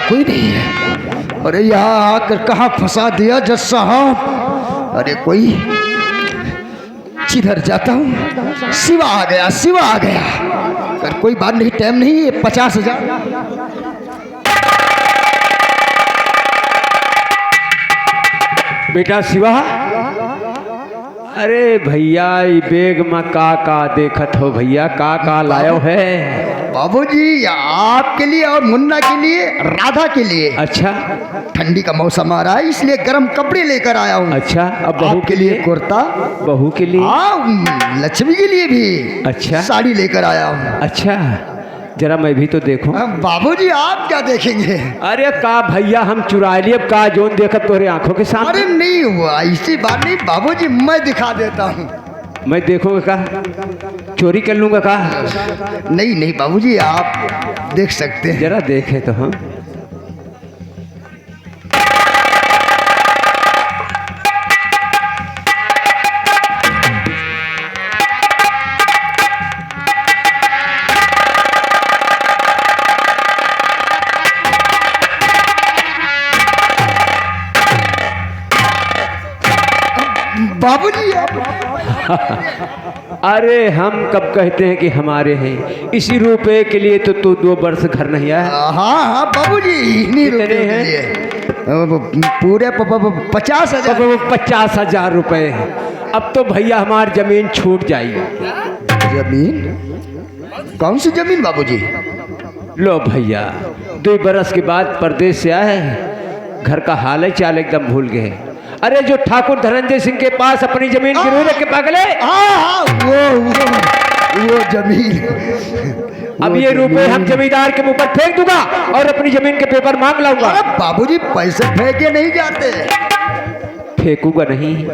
कोई नहीं है। अरे यहाँ आकर कहाँ फंसा दिया जज साहब। अरे कोई जिधर जाता हूँ शिवा आ गया, शिवा आ गया। अगर कोई बात नहीं, टाइम नहीं है। 50,000 बेटा शिवा। अरे भैया ई बेग में का देखत हो भैया, का लायो है? बाबूजी आपके लिए और मुन्ना के लिए, राधा के लिए। अच्छा, ठंडी का मौसम आ रहा है इसलिए गर्म कपड़े लेकर आया हूँ। अच्छा, अब बहू के लिए कुर्ता, बहू के लिए, हाँ लक्ष्मी के लिए भी अच्छा साड़ी लेकर आया हूँ। अच्छा, जरा मैं भी तो देखूं। बाबूजी आप क्या देखेंगे? अरे का भैया हम चुरा लिए, अब का जोन देखत तोरे आंखों के सामने। अरे नहीं हुआ, ऐसी बात नहीं बाबूजी, मैं दिखा देता हूँ। मैं देखूंगा का, चोरी कर लूंगा का? नहीं नहीं बाबूजी आप देख सकते हैं। जरा देखे तो हम। बाबूजी अरे हम कब कहते हैं कि हमारे हैं? इसी रुपए के लिए तो तू 2 वर्ष घर नहीं आया। हाँ हाँ बाबूजी, इन्हीं रुपए के लिए पूरे 50,000। 50,000 रुपए। अब तो भैया हमारी जमीन छूट जाएगी। जमीन? कौन सी जमीन बाबूजी? लो भैया, 2 बरस के बाद परदेश से आए, घर का हाल है चाल एकदम भूल गए। अरे जो ठाकुर धनंजय सिंह के पास अपनी जमीन गिरवी रख के पागले, वो जमीन। अब ये रुपए हम जमींदार के मुंह पर फेंक दूंगा और अपनी जमीन के पेपर मांग लाऊंगा। बाबूजी पैसे फेंके नहीं जाते। फेंकूंगा नहीं,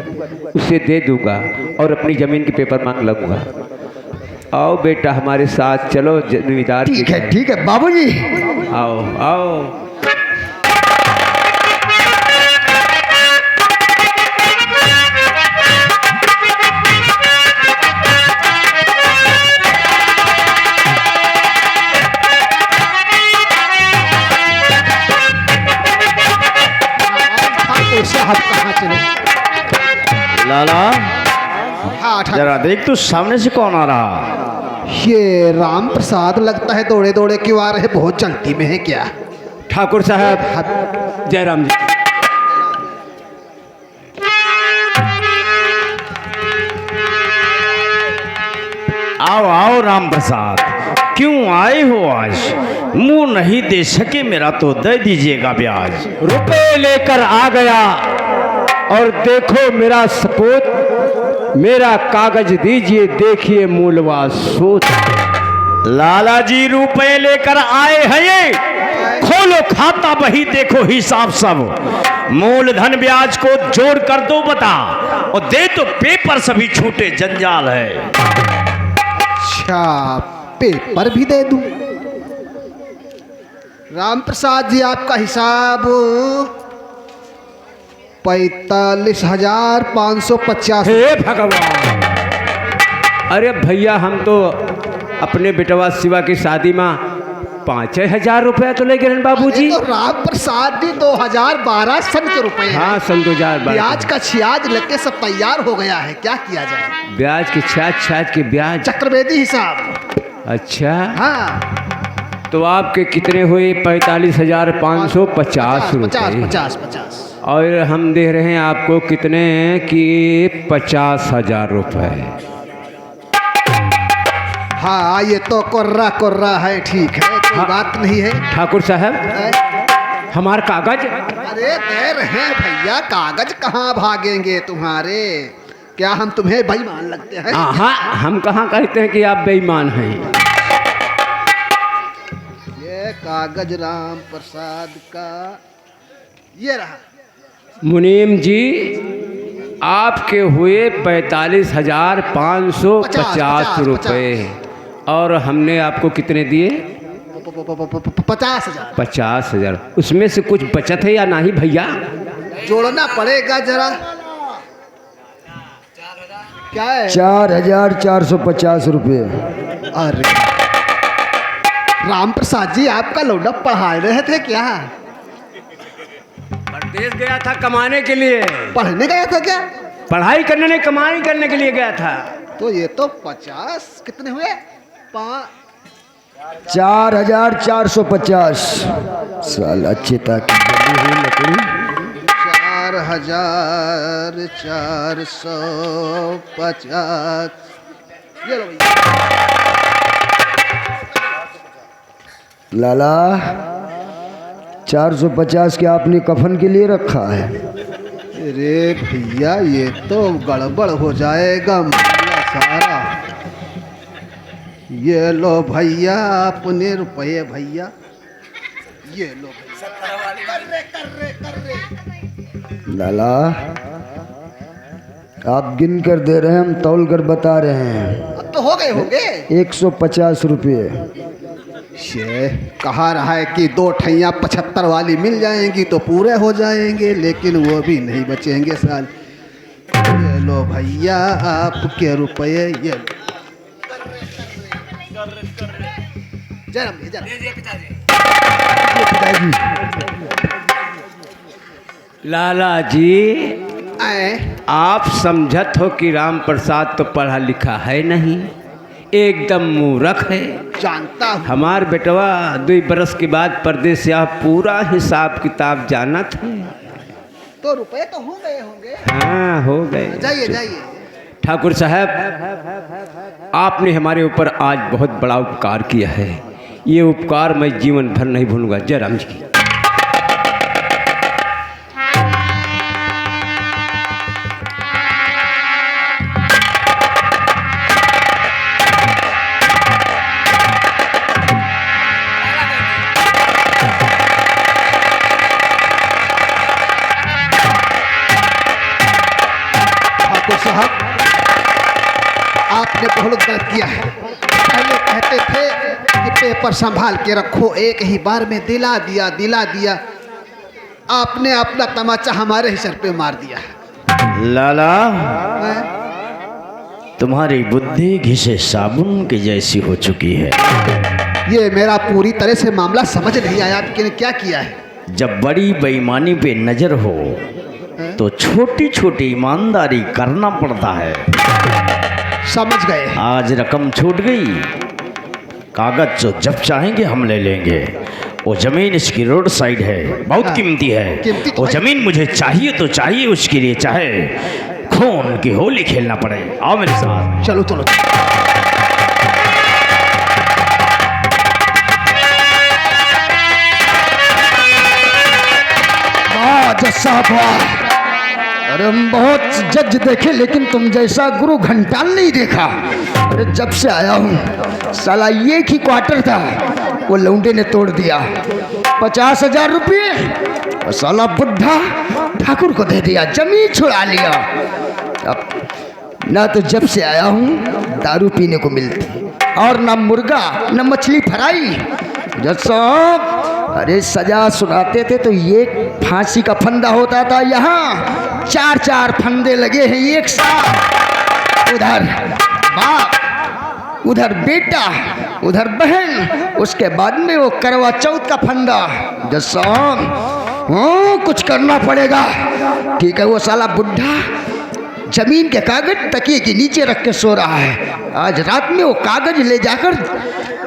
उसे दे दूंगा और अपनी जमीन के पेपर मांग लाऊंगा। आओ बेटा हमारे साथ चलो जमींदार। ठीक है बाबूजी। आओ आओ। साहब कहाँ चले? लाला हाँ जरा देख तू सामने से कौन आ रहा? ये राम प्रसाद लगता है, दौड़े दौड़े क्यों आ रहे? बहुत जल्दी में है क्या? ठाकुर साहब जयराम जी। आओ आओ राम प्रसाद, क्यों आए हो आज? मुंह नहीं दे सके मेरा तो दे दीजिएगा ब्याज। रुपए लेकर आ गया और देखो मेरा सपूत, मेरा कागज दीजिए, देखिए मूलवा सोच। लाला जी रुपए लेकर आए हैं ये, खोलो खाता बही देखो हिसाब सब, मूलधन ब्याज को जोड़ कर दो बता, और दे तो पेपर सभी छूटे जंजाल है। अच्छा पेपर भी दे दूं? राम प्रसाद जी आपका हिसाब 45,550। हे भगवान! अरे भैया हम तो अपने बेटवा शिवा की शादी में 5,000 रुपया तो ले गए बाबूजी। तो राम प्रसाद जी 2012 सन के रुपए हैं। हाँ सन 2012। ब्याज का छियाज लेके सब तैयार हो गया है, क्या किया जाए? ब्याज के छाछ के ब्याज, चक्रवृद्धि हिसाब। अच्छा हाँ तो आपके कितने हुए? 45,550 रुपये। 50। और हम दे रहे हैं आपको कितने कि 50,000 रुपये। हाँ ये तो कोर्रा है, ठीक है कोई हाँ, बात नहीं है। ठाकुर साहब हमारा कागज। अरे दे रहे हैं भैया, कागज कहाँ भागेंगे तुम्हारे? क्या हम तुम्हें बेईमान लगते हैं? हाँ हम कहाँ कहते हैं कि आप बेईमान हैं। ये कागज राम प्रसाद का ये रहा। मुनीम जी आपके हुए 45,550 रुपये और हमने आपको कितने दिए? 50,000। 50,000। उसमें से कुछ बचत है या नहीं भैया? जोड़ना पड़ेगा जरा। क्या है? 4,450 रुपये। अरे राम प्रसाद जी आपका लौंडा पढ़ा रहे थे क्या? परदेश गया था कमाने के लिए। पढ़ने गया था क्या? पढ़ाई करने नहीं, कमाई करने के लिए गया था। तो ये तो 50 कितने हुए? 4,450 साला चिता की जली हुई लकड़ी। 4,450। ये लो भैया। लाला 450 के आपने कफन के लिए रखा है। अरे भैया ये तो गड़बड़ हो जाएगा मामला सारा। ये लो भैया अपने रुपये भैया, ये लो भैया। लाला आप गिन कर दे रहे हैं, हम तौल कर बता रहे हैं। अब तो हो गए 150 रुपये। ये कहा रहा है कि 2 ठैया 75 वाली मिल जाएंगी तो पूरे हो जाएंगे, लेकिन वो भी नहीं बचेंगे साल। ये लो भैया आपके रुपये, ये लो। जरा पिताजी लाला जी आए। आप समझत हो कि राम प्रसाद तो पढ़ा लिखा है नहीं, एकदम मूर्ख है। जानता हूँ। हमार बेटवा 2 बरस के बाद परदेश से आप पूरा हिसाब किताब जानत है। तो रुपए तो हो गए होंगे। हाँ हो गए। जाइए जाइए। ठाकुर साहब आपने हमारे ऊपर आज बहुत बड़ा उपकार किया है, ये उपकार मैं जीवन भर नहीं भूलूंगा। जय राम जी। ठाकुर साहब आपने बहुत गलत किया है। पहले कहते थे कि पेपर संभाल के रखो, एक ही बार में दिला दिया। आपने अपना तमाचा हमारे ही सर पे मार दिया। लाला हैं? तुम्हारी बुद्धि घिसे साबुन की जैसी हो चुकी है। ये मेरा पूरी तरह से मामला समझ नहीं आया आपने क्या किया है। जब बड़ी बेईमानी पे नजर हो तो छोटी छोटी ईमानदारी करना पड़ता है। समझ गए। आज रकम छूट गई, कागज जो जब चाहेंगे हम ले लेंगे। वो जमीन इसकी रोड साइड है, बहुत कीमती है। कीमती तो वो है। जमीन मुझे चाहिए तो चाहिए, उसके लिए चाहे खून की होली खेलना पड़े। आओ मेरे साथ। चलो। वाह जस्सा वाह। अरे हम बहुत जज देखे लेकिन तुम जैसा गुरु घंटाल नहीं देखा। अरे जब से आया हूँ साला एक ही क्वार्टर था, वो लौंडे ने तोड़ दिया। 50,000 रुपये और साला बुढ़ा ठाकुर को दे दिया, जमीन छुड़ा लिया। अब ना तो जब से आया हूँ दारू पीने को मिलती, और ना मुर्गा ना मछली फ्राई। जज साहब अरे सजा सुनाते थे तो ये फांसी का फंदा होता था, यहाँ 4 फंदे लगे हैं एक साथ। उधर बाप, उधर बेटा, उधर बहन, उसके बाद में वो करवा चौथ का फंदा। जसान कुछ करना पड़ेगा। ठीक है, वो साला बुढ़ा जमीन के कागज तकिए के नीचे रख के सो रहा है। आज रात में वो कागज ले जाकर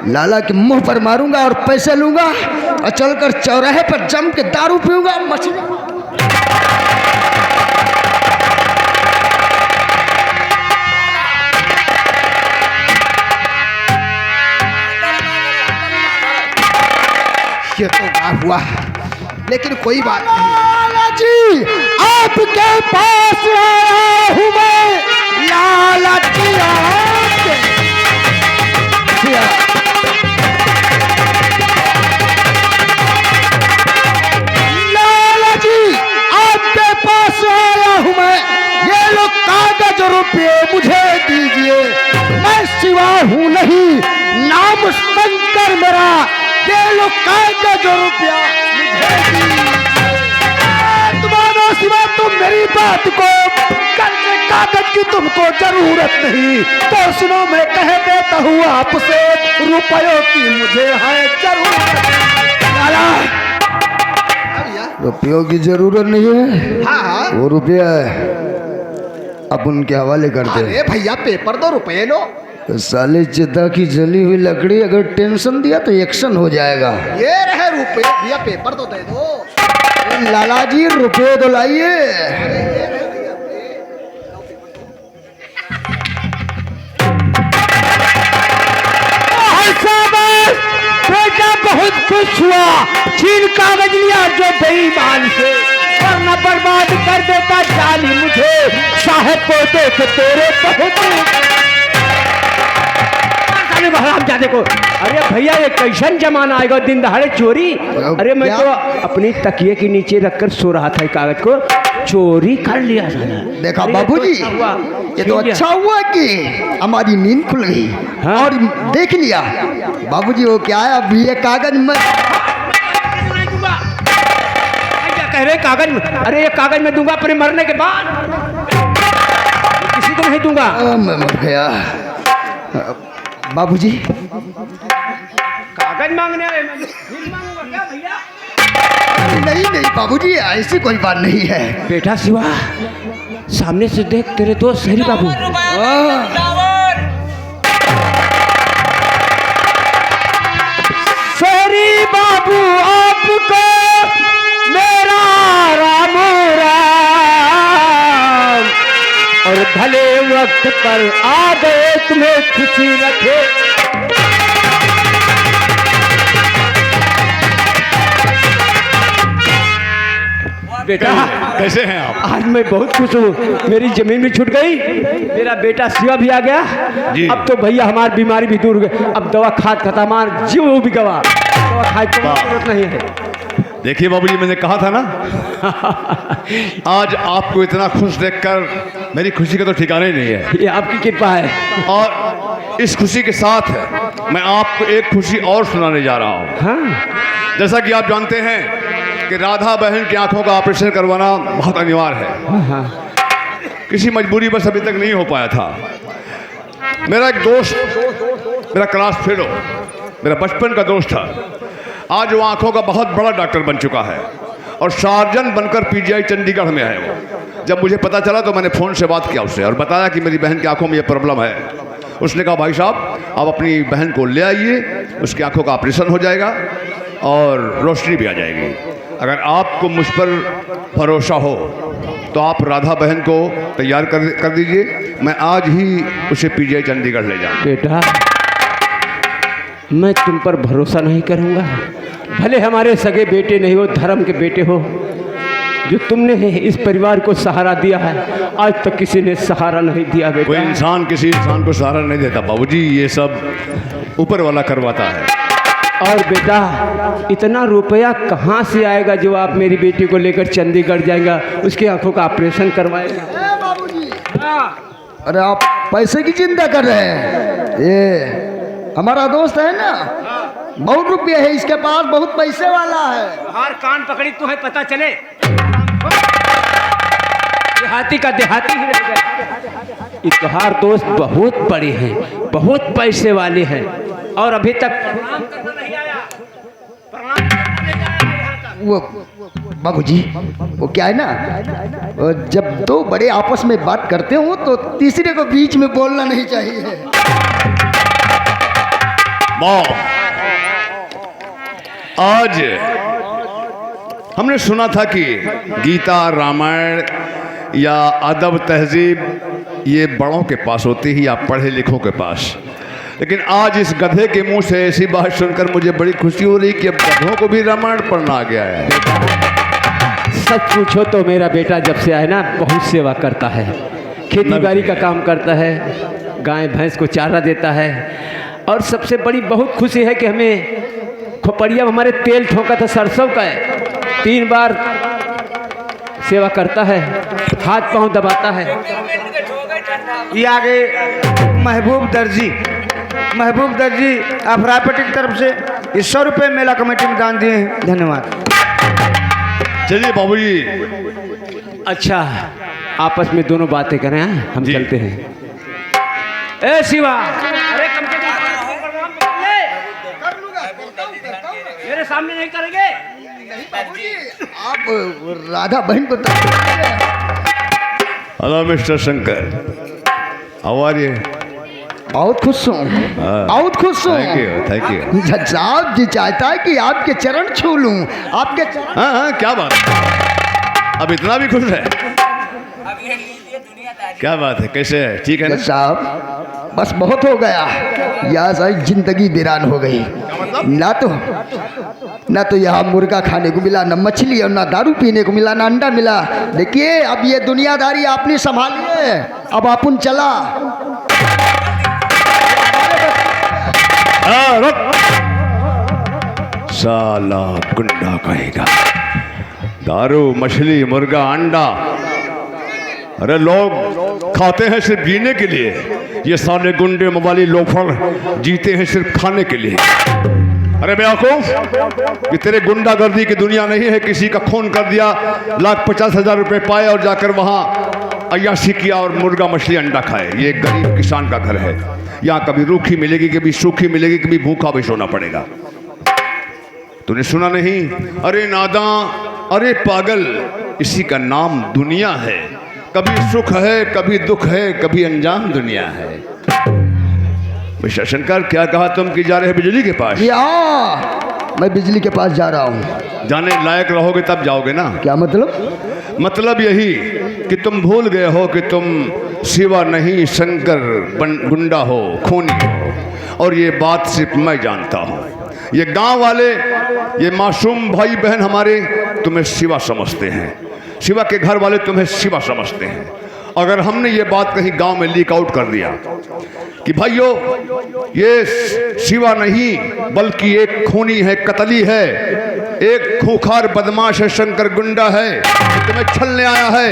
लाला के मुंह पर मारूंगा और पैसे लूंगा और चलकर चौराहे पर जम के दारू पीऊंगा। मछली ये तो वाह हुआ, लेकिन कोई बात नहीं। लाला जी आपके पास आया हूँ मैं, लाला जी लाला जी आपके पास आया हूँ मैं। ये लो कागज रुपये मुझे दीजिए, मैं सिवा हूँ नहीं, नाम शंकर मेरा। ये लो कागज रुपया मुझे दीजिए। तुम्हारा सिवा तुम मेरी बात को करने कागज की तुमको जरूरत नहीं, तो सुनो मैं कह देता हूँ आपसे, रुपयों की मुझे है जरूरत। लाला भैया रुपयों की जरूरत नहीं है। हाँ हाँ। वो रुपया अब उनके हवाले कर दे। अरे भैया पेपर दो, रुपये लो। तो साले चिता की जली हुई लकड़ी अगर टेंशन दिया तो एक्शन हो जाएगा। ये रहे रुपये, भैया पेपर तो दे दो। लाला जी रुपये तो लाइए। बेटा बहुत खुश हुआ, छीन कागज लिया जो बेईमान से, वरना बर्बाद कर देता जाली मुझे, साहब को देख तेरे बहुत हरामजादे को। अरे भैया ये कैसन जमाना आएगा, दिन दहाड़े चोरी। अरे मैं तो अपनी तकिए के नीचे रखकर सो रहा था, कागज को चोरी कर लिया था। देखा बाबूजी, ये तो अच्छा हुआ कि हमारी नींद खुल गई। हाँ? और देख लिया बाबूजी वो क्या है, अब ये कागज में क्या कह रहे कागज में? अरे ये कागज मैं दूंगा अपने मरने के बाद, किसी को नहीं दूंगा। मैं मर गया बाबूजी। कागज मांगने आए, मैं भीख मांगूंगा क्या भैया? नहीं नहीं बाबूजी, ऐसी कोई बात नहीं है। बेटा शिवा, सामने से देख तेरे दोस्त शहरी बाबू। शहरी बाबू आपको मेरा राम राम, और भले वक्त पर आ गए तुम्हें खुशी रखे। बेटा कैसे हैं आप? आज मैं बहुत खुश हूँ, मेरी जमीन भी छूट गई, मेरा बेटा शिवा भी आ गया। अब तो भैया हमारी बीमारी भी दूर हो गई, अब दवा खाद खत्म, हमारा जीव भी गवा, दवा खाद की जरूरत नहीं है। देखिए बाबूजी, मैंने कहा था ना आज आपको इतना खुश देखकर मेरी खुशी का तो ठिकाना ही नहीं है। ये आपकी कृपा है। और इस खुशी के साथ मैं आपको एक खुशी और सुनाने जा रहा हूँ। हाँ जैसा कि आप जानते हैं कि राधा बहन की आंखों का ऑपरेशन करवाना बहुत अनिवार्य है। किसी मजबूरी बस अभी तक नहीं हो पाया था। मेरा एक दोस्त, मेरा क्लास फेलो, मेरा बचपन का दोस्त था, आज वो आंखों का बहुत बड़ा डॉक्टर बन चुका है और सार्जन बनकर पीजीआई चंडीगढ़ में है वो। जब मुझे पता चला तो मैंने फ़ोन से बात किया उससे और बताया कि मेरी बहन की आंखों में ये प्रॉब्लम है। उसने कहा भाई साहब आप अपनी बहन को ले आइए, उसकी आंखों का ऑपरेशन हो जाएगा और रोशनी भी आ जाएगी। अगर आपको मुझ पर भरोसा हो तो आप राधा बहन को तैयार कर दीजिए, मैं आज ही उसे पीजीआई चंडीगढ़ ले जाऊँ। बेटा मैं तुम पर भरोसा नहीं करूँगा, भले हमारे सगे बेटे नहीं हो, धर्म के बेटे हो। जो तुमने इस परिवार को सहारा दिया है, आज तक किसी ने सहारा नहीं दिया बेटा। कोई इंसान किसी इंसान को सहारा नहीं देता बाबूजी, ये सब ऊपर वाला करवाता है। और बेटा इतना रुपया कहाँ से आएगा जो आप मेरी बेटी को लेकर चंडीगढ़ जाएगा, उसकी आंखों का ऑपरेशन करवाएगा? बाबूजी अरे आप पैसे की चिंता कर रहे हैं, ये हमारा दोस्त है ना, बहुत रुपये है इसके पास, बहुत पैसे वाला है। हर कान पकड़ी तुम्हें पता चले, देहाती का देहाती ही रह गया। इतहार दोस्त बहुत बड़े हैं, बहुत पैसे वाले हैं और अभी तक नहीं आया। वो बाबूजी वो क्या है ना, जब दो बड़े आपस में बात करते हो तो तीसरे को बीच में बोलना नहीं चाहिए। आज हमने सुना था कि गीता, रामायण या अदब तहजीब ये बड़ों के पास होती ही या पढ़े लिखों के पास, लेकिन आज इस गधे के मुंह से ऐसी बात सुनकर मुझे बड़ी खुशी हो रही कि अब गधों को भी रामायण पढ़ना आ गया है। सच पूछो तो मेरा बेटा जब से आए ना बहुत सेवा करता है, खेती बाड़ी का काम करता है, गाय भैंस को चारा देता है। और सबसे बड़ी बहुत खुशी है कि हमें खोपड़िया में हमारे तेल ठोका था सरसों का है, 3 बार सेवा करता है, हाथ पांव दबाता है। ये आगे महबूब दर्जी अफरापट्टी की तरफ से 100 रुपये मेला कमेटी में दान दिए हैं, धन्यवाद। चलिए बाबूजी, अच्छा आपस में दोनों बातें करें, हम चलते हैं। ए शिवा, अरे कम से कम मेरे सामने नहीं करेंगे। आप राधा बहन को hello mister Shankar, how are you? बहुत खुश हूँ, बहुत खुश हूँ। Thank you. जज साहब जी चाहता है कि आपके चरण छू लूं, आपके चरण। हाँ हाँ, क्या बात है, अब इतना भी खुश है? क्या बात है, कैसे है, ठीक है ना? जज साहब बस बहुत हो गया, यह सारी जिंदगी वीरान हो गई। ना तो यहाँ मुर्गा खाने को मिला, ना मछली, और ना दारू पीने को मिला, ना अंडा मिला। देखिए अब ये दुनियादारी आपने संभाली है, अब अपन चला। रुक, साला गुंडा कहेगा दारू मछली मुर्गा अंडा, अरे लोग खाते हैं सिर्फ जीने के लिए, ये साले गुंडे मोबाइली लोफर जीते हैं सिर्फ खाने के लिए। अरे बेवकूफ, ये तेरे गुंडागर्दी की दुनिया नहीं है। किसी का खून कर दिया, 1,50,000 रुपए पाए और जाकर वहां अय्याशी किया और मुर्गा मछली अंडा खाए। ये एक गरीब किसान का घर है, यहाँ कभी रूखी मिलेगी, कभी सूखी मिलेगी, कभी भूखा भी सोना पड़ेगा। तूने सुना नहीं? अरे नादां, अरे पागल, इसी का नाम दुनिया है। कभी सुख है, कभी दुख है, कभी अनजान दुनिया है। मिस्टर शंकर, क्या कहा तुम कि जा रहे बिजली के पास? या मैं बिजली के पास जा रहा हूँ। जाने लायक रहोगे तब जाओगे ना। क्या मतलब? मतलब यही कि तुम भूल गए हो कि तुम शिवा नहीं शंकर गुंडा हो, खूनी हो, और ये बात सिर्फ मैं जानता हूँ। ये गांव वाले, ये मासूम भाई बहन हमारे तुम्हें शिवा समझते हैं, शिवा के घर वाले तुम्हें शिवा समझते हैं। अगर हमने ये बात कहीं गांव में लीक आउट कर दिया कि भाइयों ये शिवा नहीं बल्कि एक खूनी है, कतली है, एक खूंखार बदमाश है, शंकर गुंडा है, तुम्हें छलने आया है,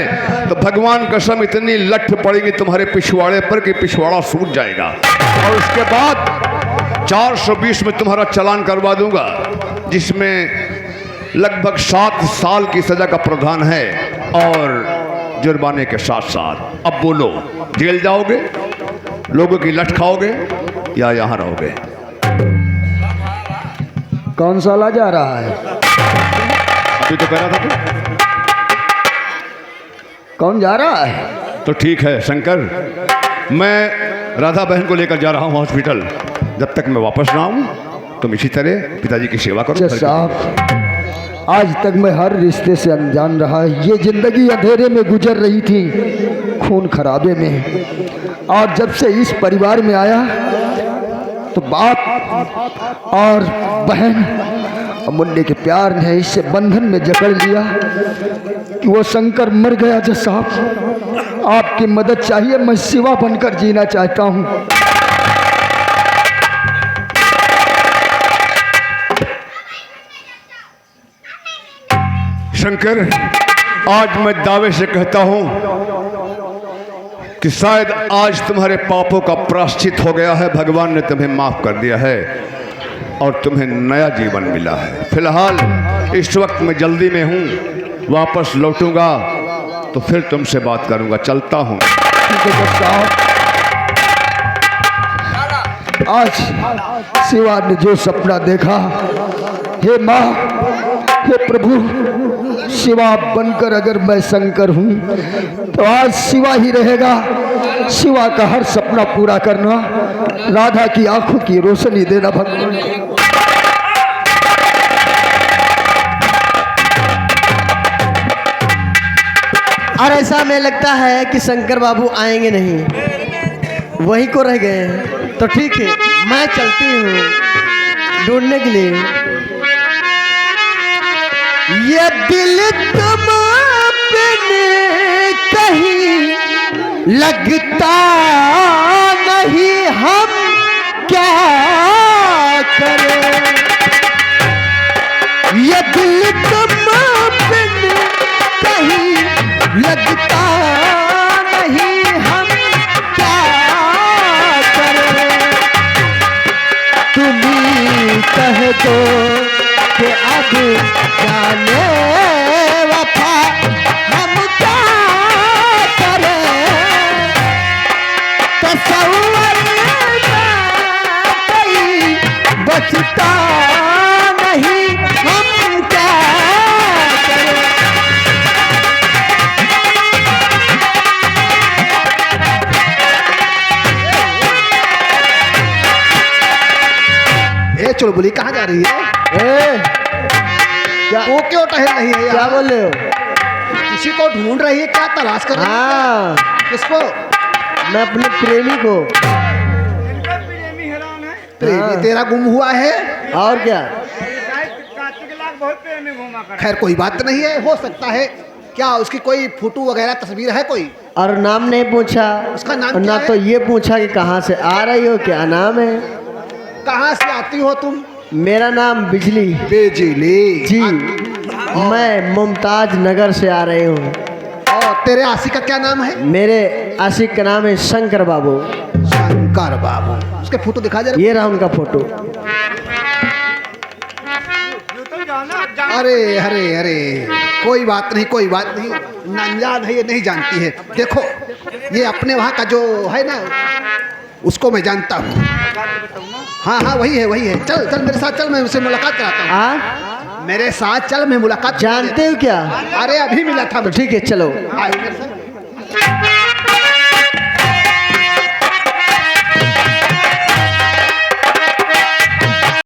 तो भगवान कसम इतनी लठ पड़ेगी तुम्हारे पिछवाड़े पर कि पिछवाड़ा सूज जाएगा। और उसके बाद 420 में तुम्हारा चालान करवा दूंगा, जिसमें लगभग 7 साल की सजा का प्रावधान है और जुर्माने के साथ साथ। अब बोलो, जेल जाओगे, लोगों की लठ खाओगे, या यहाँ रहोगे? कौन सा ला जा रहा है? अभी तो कह रहा था तू। कौन जा रहा है? तो ठीक है शंकर, मैं राधा बहन को लेकर जा रहा हूँ हॉस्पिटल। जब तक मैं वापस ना आऊँ तुम इसी तरह पिताजी की सेवा करो। जज साहब, आज तक मैं हर रिश्ते से अनजान रहा। ये जिंदगी अंधेरे में गुजर रही थी, खून खराबे में, और जब से इस परिवार में आया तो बाप और बहन और मुन्ने के प्यार ने इससे बंधन में जकड़ लिया कि वो शंकर मर गया। जज साहब, आपकी मदद चाहिए, मैं शिवा बनकर जीना चाहता हूँ। शंकर, आज मैं दावे से कहता हूं कि शायद आज तुम्हारे पापों का प्रायश्चित हो गया है, भगवान ने तुम्हें माफ कर दिया है और तुम्हें नया जीवन मिला है। फिलहाल इस वक्त मैं जल्दी में हूं, वापस लौटूंगा तो फिर तुमसे बात करूंगा। चलता हूं। आज शिवा ने जो सपना देखा, हे माँ, हे प्रभु, शिवा बनकर अगर मैं शंकर हूँ तो आज शिवा ही रहेगा। शिवा का हर सपना पूरा करना, राधा की आंखों की रोशनी देना भगवान। और ऐसा हमें लगता है कि शंकर बाबू आएंगे नहीं, वहीं को रह गए हैं। तो ठीक है, मैं चलती हूँ ढूंढने के लिए। ये दिल तुम अपने कहीं लगता नहीं, हम क्या करें। ये दिल तुम अपने कहीं लगता नहीं, हम क्या करें। तुम ही कह दो कि अब जाने वफा हम क्या करें। तसव्वुर बचता नहीं हम क्या करें। ए चुलबुली कहाँ जा रही है? ए, क्या वो क्यों टहल रही है क्या यहाँ? बोल रहे हो? किसी को ढूंढ रही है, क्या तलाश कर रही है? हाँ, किसको? मैं अपने प्रेमी को। प्रेमी तेरा गुम हुआ है? और क्या? खैर कोई बात नहीं है, हो सकता है। क्या उसकी कोई फोटो वगैरह तस्वीर है कोई? और नाम नहीं पूछा, उसका नाम और क्या ना है? तो ये पूछा कि कहाँ से आ रही हो, क्या नाम है। कहाँ से आती हो तुम? मेरा नाम बिजली। बिजली जी, मैं मुमताज नगर से आ रही हूँ। और तेरे आशिक का क्या नाम है? मेरे आशिक का नाम है शंकर बाबू। शंकर बाबू। उसके फोटो दिखा जरा। ये रहा उनका फोटो। अरे अरे अरे, कोई बात नहीं, कोई बात नहीं। नामयाद है, ये नहीं जानती है। देखो ये अपने वहाँ का जो है ना, उसको मैं जानता हूँ। हाँ हाँ वही है, वही है। चल चल मेरे साथ चल, मैं उससे मुलाकात कराता हूँ। हाँ, मेरे साथ चल, मैं मुलाकात। जानते हो क्या? अरे अभी मिला था तो ठीक है, चलो। आई मेरे साथ।